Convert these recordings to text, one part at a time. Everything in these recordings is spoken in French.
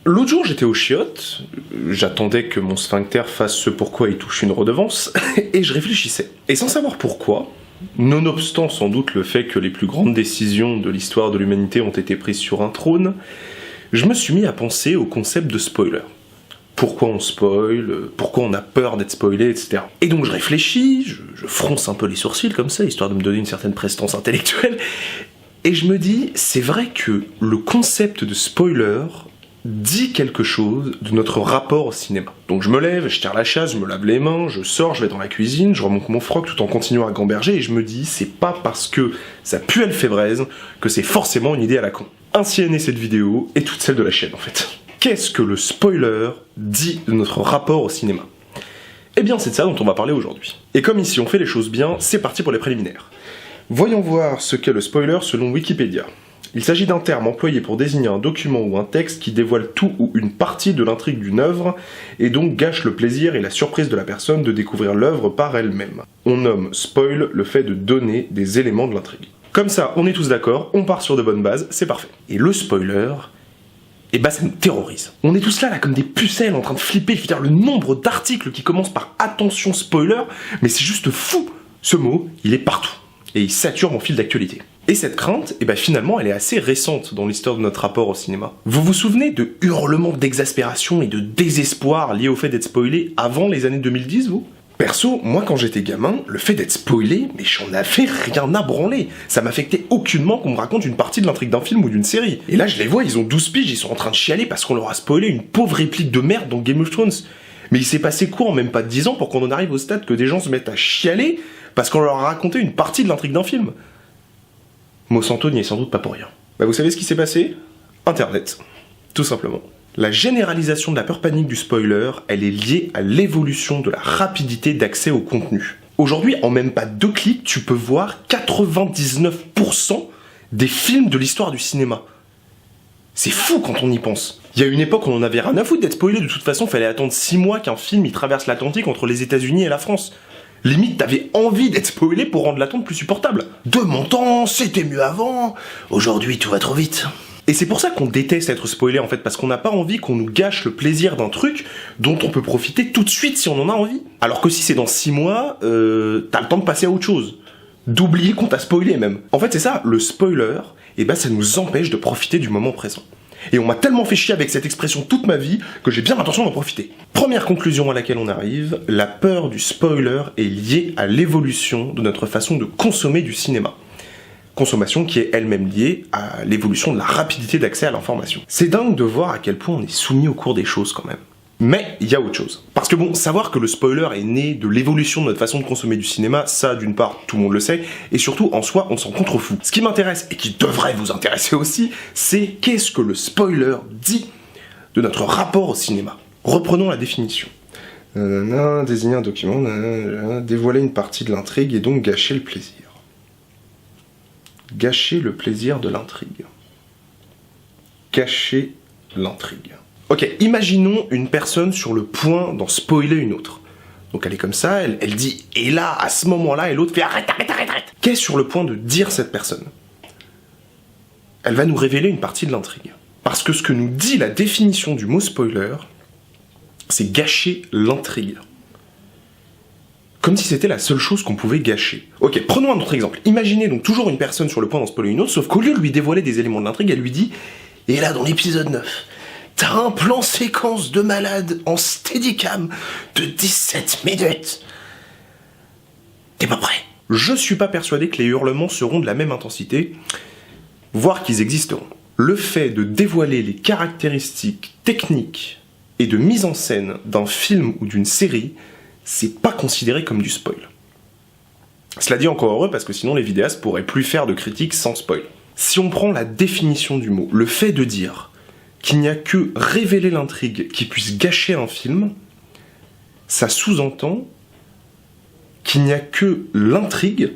L'autre jour, j'étais aux chiottes, j'attendais que mon sphincter fasse ce pourquoi il touche une redevance, et je réfléchissais. Et sans savoir pourquoi, nonobstant sans doute le fait que les plus grandes décisions de l'histoire de l'humanité ont été prises sur un trône, je me suis mis à penser au concept de spoiler. Pourquoi on spoil, pourquoi on a peur d'être spoilé, etc. Et donc je réfléchis, je fronce un peu les sourcils comme ça, histoire de me donner une certaine prestance intellectuelle, et je me dis, c'est vrai que le concept de spoiler dit quelque chose de notre rapport au cinéma. Donc je me lève, je tire la chasse, je me lave les mains, je sors, je vais dans la cuisine, je remonte mon froc tout en continuant à gamberger, et je me dis, c'est pas parce que ça pue le fébraise que c'est forcément une idée à la con. Ainsi est née cette vidéo, et toute celle de la chaîne en fait. Qu'est-ce que le spoiler dit de notre rapport au cinéma? Eh bien c'est de ça dont on va parler aujourd'hui. Et comme ici on fait les choses bien, c'est parti pour les préliminaires. Voyons voir ce qu'est le spoiler selon Wikipédia. Il s'agit d'un terme employé pour désigner un document ou un texte qui dévoile tout ou une partie de l'intrigue d'une œuvre et donc gâche le plaisir et la surprise de la personne de découvrir l'œuvre par elle-même. On nomme spoil le fait de donner des éléments de l'intrigue. Comme ça, on est tous d'accord, on part sur de bonnes bases, c'est parfait. Et le spoiler, eh ben ça nous terrorise. On est tous là comme des pucelles en train de flipper, je veux dire le nombre d'articles qui commencent par attention spoiler, mais c'est juste fou. Ce mot, il est partout et il sature mon fil d'actualité. Et cette crainte, eh ben finalement, elle est assez récente dans l'histoire de notre rapport au cinéma. Vous vous souvenez de hurlements d'exaspération et de désespoir liés au fait d'être spoilé avant les années 2010, vous? Perso, moi quand j'étais gamin, le fait d'être spoilé, mais j'en avais rien à branler. Ça m'affectait aucunement qu'on me raconte une partie de l'intrigue d'un film ou d'une série. Et là je les vois, ils ont 12 piges, ils sont en train de chialer parce qu'on leur a spoilé une pauvre réplique de merde dans Game of Thrones. Mais il s'est passé quoi en même pas 10 ans pour qu'on en arrive au stade que des gens se mettent à chialer parce qu'on leur a raconté une partie de l'intrigue d'un film? Monsanto n'y est sans doute pas pour rien. Bah vous savez ce qui s'est passé? Internet. Tout simplement. La généralisation de la peur panique du spoiler, elle est liée à l'évolution de la rapidité d'accès au contenu. Aujourd'hui, en même pas 2 clics, tu peux voir 99% des films de l'histoire du cinéma. C'est fou quand on y pense. Il y a une époque où on en avait rien à foutre d'être spoilé, de toute façon, fallait attendre 6 mois qu'un film y traverse l'Atlantique entre les États-Unis et la France. Limite, t'avais envie d'être spoilé pour rendre l'attente plus supportable. De mon temps, c'était mieux avant. Aujourd'hui, tout va trop vite. Et c'est pour ça qu'on déteste être spoilé en fait, parce qu'on n'a pas envie qu'on nous gâche le plaisir d'un truc dont on peut profiter tout de suite si on en a envie. Alors que si c'est dans 6 mois, t'as le temps de passer à autre chose. D'oublier qu'on t'a spoilé même. En fait, c'est ça, le spoiler, eh ben ça nous empêche de profiter du moment présent. Et on m'a tellement fait chier avec cette expression toute ma vie que j'ai bien l'intention d'en profiter. Première conclusion à laquelle on arrive, la peur du spoiler est liée à l'évolution de notre façon de consommer du cinéma. Consommation qui est elle-même liée à l'évolution de la rapidité d'accès à l'information. C'est dingue de voir à quel point on est soumis au cours des choses quand même. Mais il y a autre chose. Parce que bon, savoir que le spoiler est né de l'évolution de notre façon de consommer du cinéma, ça d'une part tout le monde le sait, et surtout en soi on s'en contrefout. Ce qui m'intéresse, et qui devrait vous intéresser aussi, c'est qu'est-ce que le spoiler dit de notre rapport au cinéma. Reprenons la définition. Désigner un document, dévoiler une partie de l'intrigue et donc gâcher le plaisir. Gâcher le plaisir de l'intrigue. Gâcher l'intrigue. Ok, imaginons une personne sur le point d'en spoiler une autre. Donc elle est comme ça, elle dit « et là, à ce moment-là », et l'autre fait « arrête, arrête, arrête, arrête ». Qu'est sur le point de dire cette personne? Elle va nous révéler une partie de l'intrigue. Parce que ce que nous dit la définition du mot spoiler, c'est gâcher l'intrigue. Comme si c'était la seule chose qu'on pouvait gâcher. Ok, prenons un autre exemple. Imaginez donc toujours une personne sur le point d'en spoiler une autre, sauf qu'au lieu de lui dévoiler des éléments de l'intrigue, elle lui dit « et là, dans l'épisode 9, t'as un plan séquence de malade en steadicam de 17 minutes. T'es pas prêt ?» Je suis pas persuadé que les hurlements seront de la même intensité, voire qu'ils existeront. Le fait de dévoiler les caractéristiques techniques et de mise en scène d'un film ou d'une série, c'est pas considéré comme du spoil. Cela dit encore heureux parce que sinon les vidéastes pourraient plus faire de critiques sans spoil. Si on prend la définition du mot, le fait de dire qu'il n'y a que révéler l'intrigue qui puisse gâcher un film, ça sous-entend qu'il n'y a que l'intrigue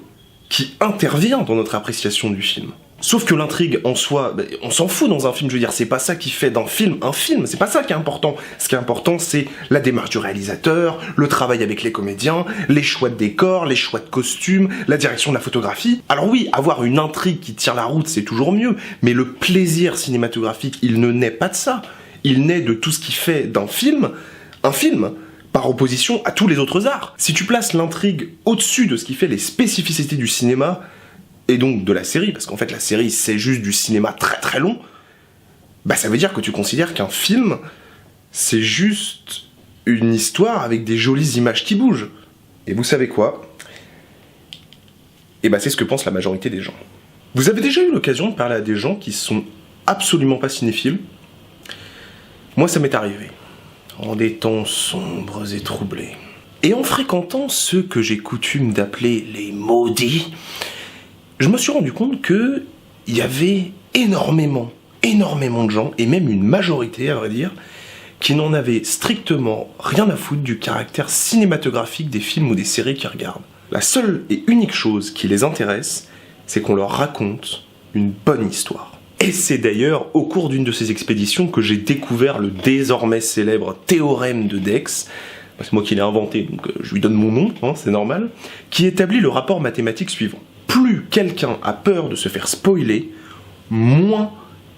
qui intervient dans notre appréciation du film. Sauf que l'intrigue en soi, on s'en fout dans un film, je veux dire, c'est pas ça qui fait d'un film un film, c'est pas ça qui est important. Ce qui est important, c'est la démarche du réalisateur, le travail avec les comédiens, les choix de décors, les choix de costumes, la direction de la photographie. Alors oui, avoir une intrigue qui tient la route, c'est toujours mieux, mais le plaisir cinématographique, il ne naît pas de ça. Il naît de tout ce qui fait d'un film un film, par opposition à tous les autres arts. Si tu places l'intrigue au-dessus de ce qui fait les spécificités du cinéma, et donc de la série, parce qu'en fait la série c'est juste du cinéma très très long, bah ça veut dire que tu considères qu'un film, c'est juste une histoire avec des jolies images qui bougent. Et vous savez quoi ? Et bah c'est ce que pense la majorité des gens. Vous avez déjà eu l'occasion de parler à des gens qui sont absolument pas cinéphiles ? Moi ça m'est arrivé. En des temps sombres et troublés. Et en fréquentant ceux que j'ai coutume d'appeler les maudits, je me suis rendu compte qu'il y avait énormément de gens, et même une majorité à vrai dire, qui n'en avaient strictement rien à foutre du caractère cinématographique des films ou des séries qu'ils regardent. La seule et unique chose qui les intéresse, c'est qu'on leur raconte une bonne histoire. Et c'est d'ailleurs au cours d'une de ces expéditions que j'ai découvert le désormais célèbre théorème de Dex, c'est moi qui l'ai inventé, donc je lui donne mon nom, c'est normal, qui établit le rapport mathématique suivant. Plus quelqu'un a peur de se faire spoiler, moins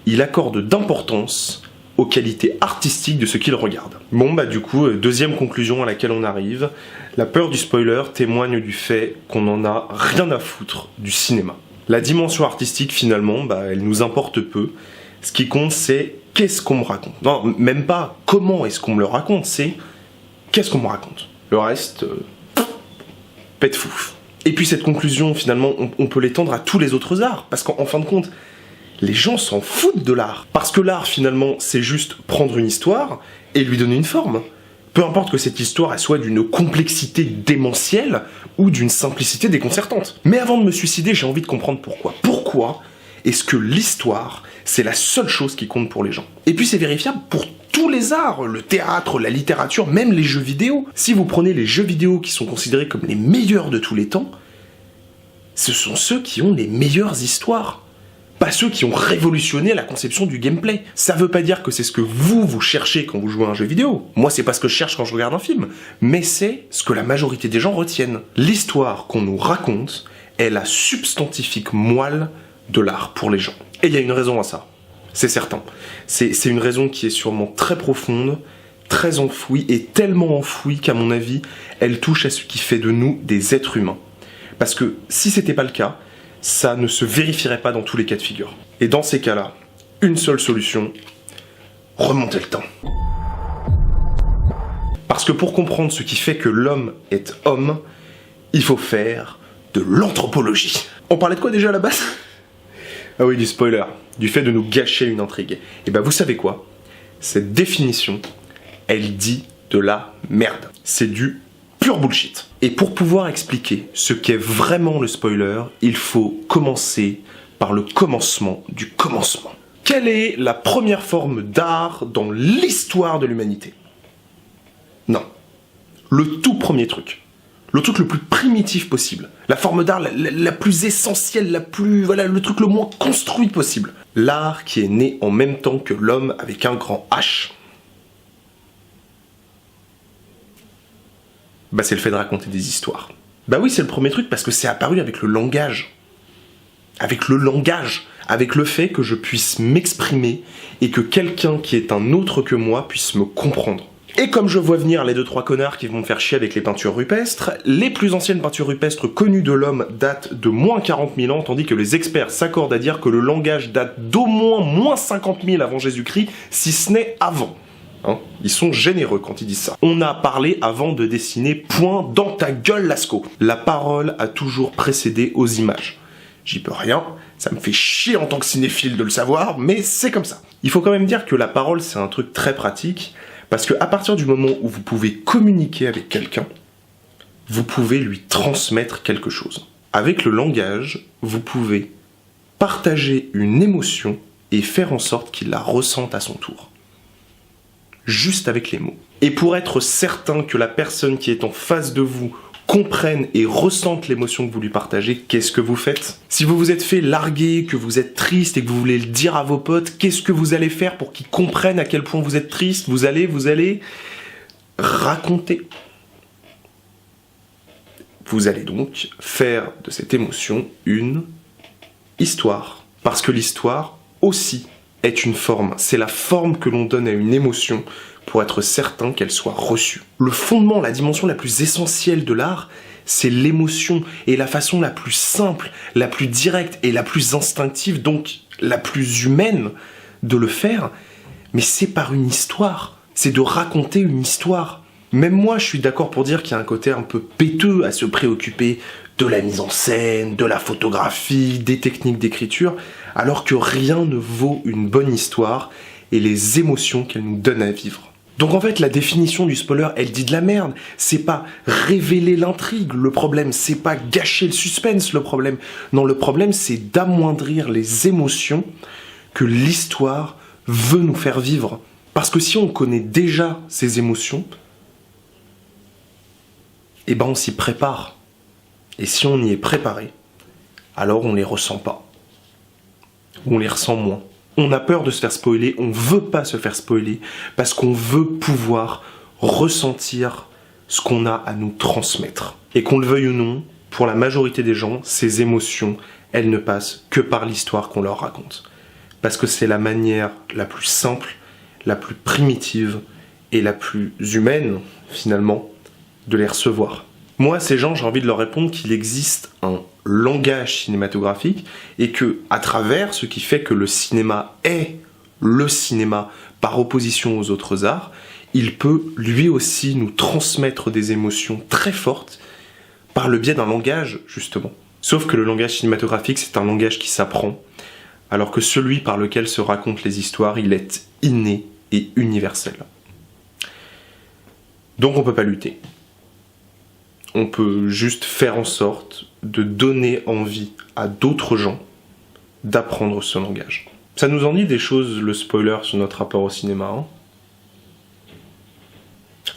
il accorde d'importance aux qualités artistiques de ce qu'il regarde. Bon bah du coup, deuxième conclusion à laquelle on arrive, la peur du spoiler témoigne du fait qu'on n'en a rien à foutre du cinéma. La dimension artistique, finalement, bah, elle nous importe peu. Ce qui compte, c'est qu'est-ce qu'on me raconte. Non, même pas comment est-ce qu'on me le raconte, c'est qu'est-ce qu'on me raconte. Le reste, pète fou. Et puis cette conclusion, finalement, on peut l'étendre à tous les autres arts. Parce qu'en fin de compte, les gens s'en foutent de l'art. Parce que l'art, finalement, c'est juste prendre une histoire et lui donner une forme. Peu importe que cette histoire elle soit d'une complexité démentielle ou d'une simplicité déconcertante. Mais avant de me suicider, j'ai envie de comprendre pourquoi. Pourquoi est-ce que l'histoire, c'est la seule chose qui compte pour les gens ? Et puis c'est vérifiable pour tous les arts, le théâtre, la littérature, même les jeux vidéo. Si vous prenez les jeux vidéo qui sont considérés comme les meilleurs de tous les temps, ce sont ceux qui ont les meilleures histoires. Pas ceux qui ont révolutionné la conception du gameplay. Ça veut pas dire que c'est ce que vous cherchez quand vous jouez à un jeu vidéo. Moi, c'est pas ce que je cherche quand je regarde un film. Mais c'est ce que la majorité des gens retiennent. L'histoire qu'on nous raconte est la substantifique moelle de l'art pour les gens. Et il y a une raison à ça. C'est certain. C'est une raison qui est sûrement très profonde, très enfouie, et tellement enfouie qu'à mon avis, elle touche à ce qui fait de nous des êtres humains. Parce que si c'était pas le cas, ça ne se vérifierait pas dans tous les cas de figure. Et dans ces cas-là, une seule solution, remonter le temps. Parce que pour comprendre ce qui fait que l'homme est homme, il faut faire de l'anthropologie. On parlait de quoi déjà à la base ? Ah oui, du spoiler, du fait de nous gâcher une intrigue. Et bah vous savez quoi ? Cette définition, elle dit de la merde. C'est du pure bullshit. Et pour pouvoir expliquer ce qu'est vraiment le spoiler, il faut commencer par le commencement du commencement. Quelle est la première forme d'art dans l'histoire de l'humanité ? Non. Le tout premier truc. Le truc le plus primitif possible. La forme d'art la plus essentielle, le truc le moins construit possible. L'art qui est né en même temps que l'homme avec un grand H. Bah c'est le fait de raconter des histoires. Bah oui, c'est le premier truc parce que c'est apparu avec le langage. Avec le langage. Avec le fait que je puisse m'exprimer et que quelqu'un qui est un autre que moi puisse me comprendre. Et comme je vois venir les 2-3 connards qui vont me faire chier avec les peintures rupestres, les plus anciennes peintures rupestres connues de l'homme datent de moins 40 000 ans, tandis que les experts s'accordent à dire que le langage date d'au moins 50 000 avant Jésus-Christ, si ce n'est avant. Ils sont généreux quand ils disent ça. On a parlé avant de dessiner, point dans ta gueule, Lascaux. La parole a toujours précédé aux images. J'y peux rien, ça me fait chier en tant que cinéphile de le savoir, mais c'est comme ça. Il faut quand même dire que la parole, c'est un truc très pratique, parce qu'à partir du moment où vous pouvez communiquer avec quelqu'un, vous pouvez lui transmettre quelque chose. Avec le langage, vous pouvez partager une émotion et faire en sorte qu'il la ressente à son tour. Juste avec les mots. Et pour être certain que la personne qui est en face de vous comprenne et ressente l'émotion que vous lui partagez, qu'est-ce que vous faites ? Si vous vous êtes fait larguer, que vous êtes triste et que vous voulez le dire à vos potes, qu'est-ce que vous allez faire pour qu'ils comprennent à quel point vous êtes triste ? Vous allez raconter. Vous allez donc faire de cette émotion une histoire. Parce que l'histoire aussi est une forme. C'est la forme que l'on donne à une émotion pour être certain qu'elle soit reçue. Le fondement, la dimension la plus essentielle de l'art, c'est l'émotion, et la façon la plus simple, la plus directe et la plus instinctive, donc la plus humaine de le faire, mais c'est par une histoire, c'est de raconter une histoire. Même moi, je suis d'accord pour dire qu'il y a un côté un peu péteux à se préoccuper de la mise en scène, de la photographie, des techniques d'écriture, alors que rien ne vaut une bonne histoire et les émotions qu'elle nous donne à vivre. Donc en fait, la définition du spoiler, elle dit de la merde. C'est pas révéler l'intrigue, le problème. C'est pas gâcher le suspense, le problème. Non, le problème, c'est d'amoindrir les émotions que l'histoire veut nous faire vivre. Parce que si on connaît déjà ces émotions, eh ben on s'y prépare. Et si on y est préparé, alors on les ressent pas. Ou on les ressent moins. On a peur de se faire spoiler, on veut pas se faire spoiler, parce qu'on veut pouvoir ressentir ce qu'on a à nous transmettre. Et qu'on le veuille ou non, pour la majorité des gens, ces émotions, elles ne passent que par l'histoire qu'on leur raconte. Parce que c'est la manière la plus simple, la plus primitive et la plus humaine, finalement, de les recevoir. Moi, ces gens, j'ai envie de leur répondre qu'il existe un langage cinématographique et que, à travers ce qui fait que le cinéma est le cinéma par opposition aux autres arts, il peut lui aussi nous transmettre des émotions très fortes par le biais d'un langage, justement. Sauf que le langage cinématographique, c'est un langage qui s'apprend, alors que celui par lequel se racontent les histoires, il est inné et universel. Donc on peut pas lutter. On peut juste faire en sorte de donner envie à d'autres gens d'apprendre ce langage. Ça nous en dit des choses, le spoiler, sur notre rapport au cinéma, hein.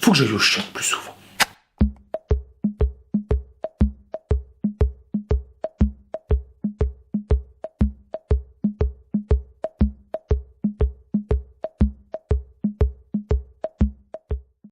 Faut que j'aille au chiottes plus souvent.